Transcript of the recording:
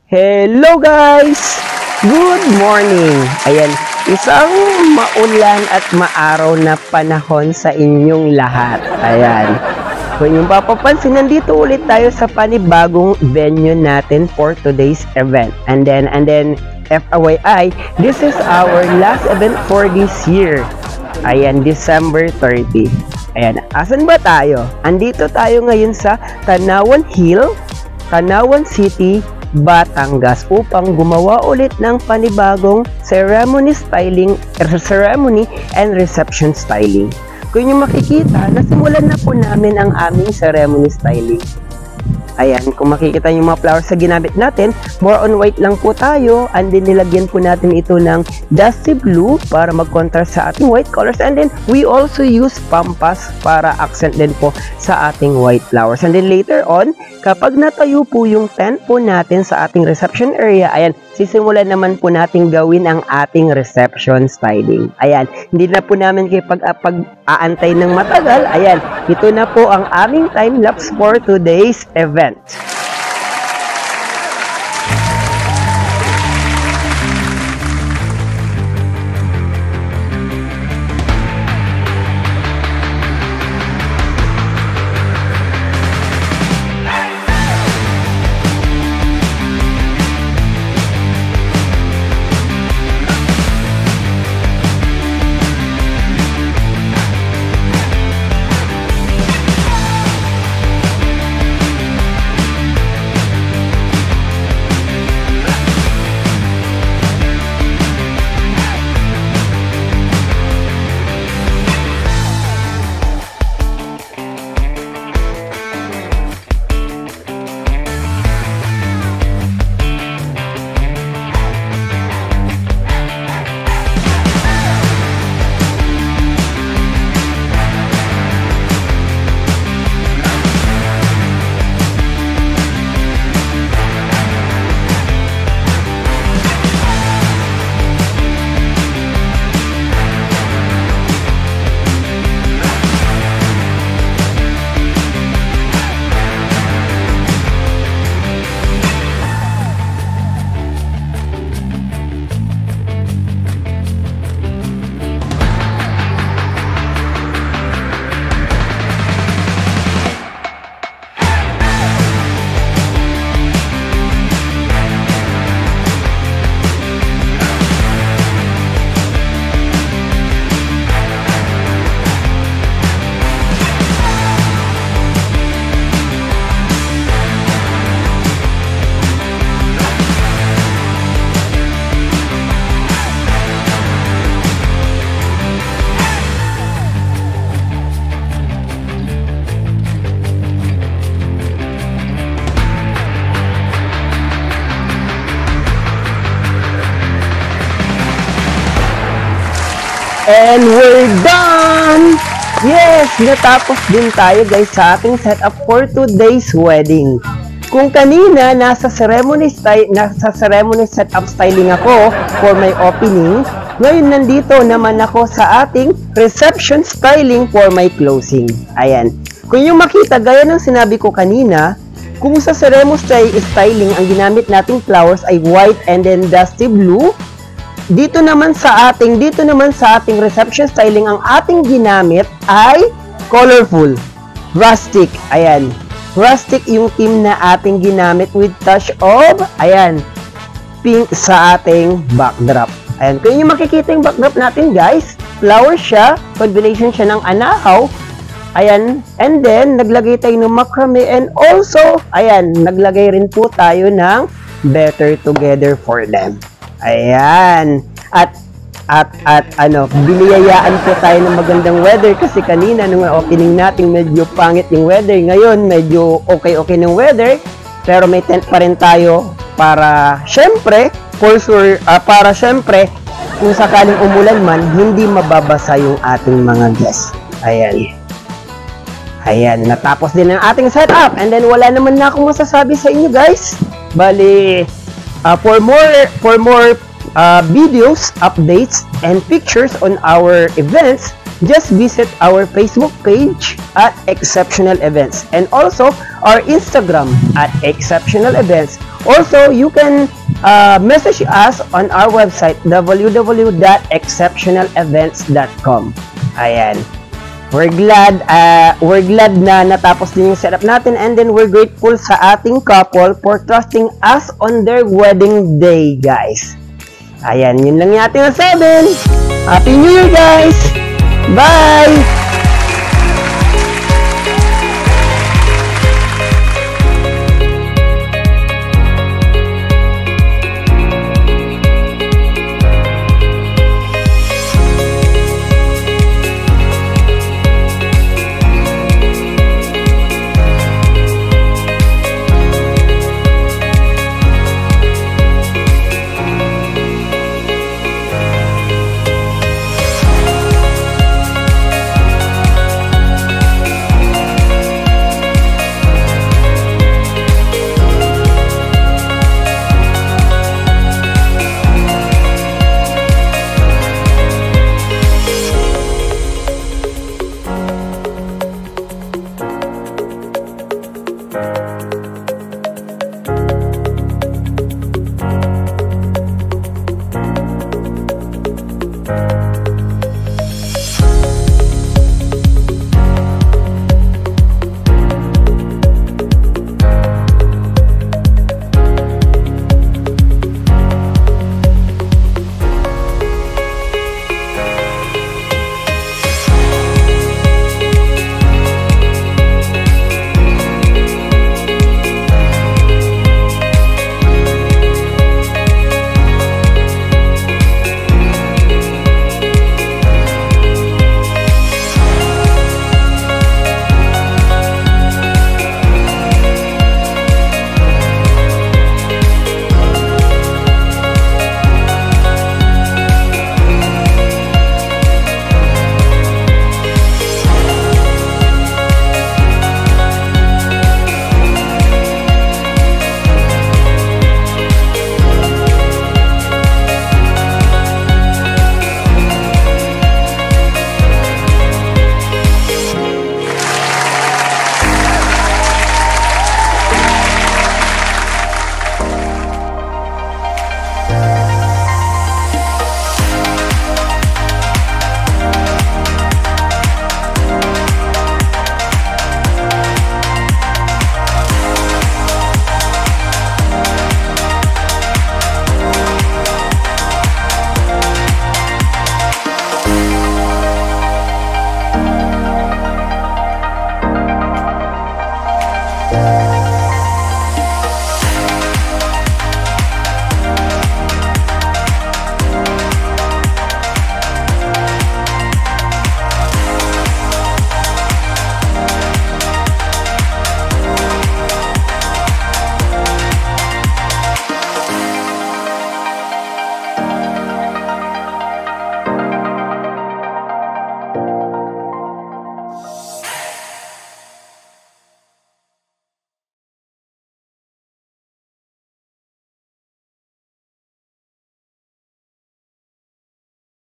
Hello guys! Good morning! Ayan, isang maulan at maaraw na panahon sa inyong lahat. Ayan. Kung yung papapansin, nandito ulit tayo sa panibagong venue natin for today's event. And then FYI, this is our last event for this year. Ayan, December 30. Ayan, asan ba tayo? Andito tayo ngayon sa Tanawan Hill, Tanawan City, Batangas upang gumawa ulit ng panibagong ceremony and reception styling. Kung nyo makikita, nasimulan na po namin ang aming ceremony styling. Ayan, kung makikita yung mga flowers sa ginamit natin, more on white lang po tayo, and then nilagyan po natin ito ng dusty blue para mag-contrast sa ating white colors, and then we also use pampas para accent din po sa ating white flowers. And then later on, kapag natayo po yung tent po natin sa ating reception area, ayan, sisimulan naman po natin gawin ang ating reception styling. Ayan, hindi na po namin kayo pag-aantay ng matagal. Ayan, ito na po ang aming time-lapse for today's event. And we're done! Yes, natapos din tayo guys sa ating setup for today's wedding. Kung kanina nasa ceremony setup styling ako for my opening, ngayon nandito naman ako sa ating reception styling for my closing. Ayan. Kung yung makita, gaya ng sinabi ko kanina, kung sa ceremony styling ang ginamit nating flowers ay white and then dusty blue, dito naman sa ating reception styling, ang ating ginamit ay colorful, rustic. Ayan, rustic yung theme na ating ginamit with touch of, ayan, pink sa ating backdrop. Ayan, kung yung makikita yung backdrop natin guys, flower siya, combination siya ng anahaw. Ayan, and then naglagay tayo ng macrame, and also, ayan, naglagay rin po tayo ng Better Together for Them. Ayan. At biniyayaan po tayo ng magandang weather kasi kanina nung opening natin medyo pangit yung weather. Ngayon medyo okay ng weather, pero may tent pa rin tayo para syempre, for sure, para syempre kung sakaling umulan man, hindi mababasa yung ating mga guests. Ayan. Ayan, natapos din ang ating setup, and then wala naman na akong masasabi sa inyo guys. Bali, for more videos, updates, and pictures on our events, just visit our Facebook page at Exceptional Events and also our Instagram at Exceptional Events. Also, you can message us on our website www.exceptionalevents.com. Ayan. We're glad na natapos din yung setup natin, and then we're grateful sa ating couple for trusting us on their wedding day, guys. Ayan, yun lang yung ating 7. Happy New Year, guys! Bye!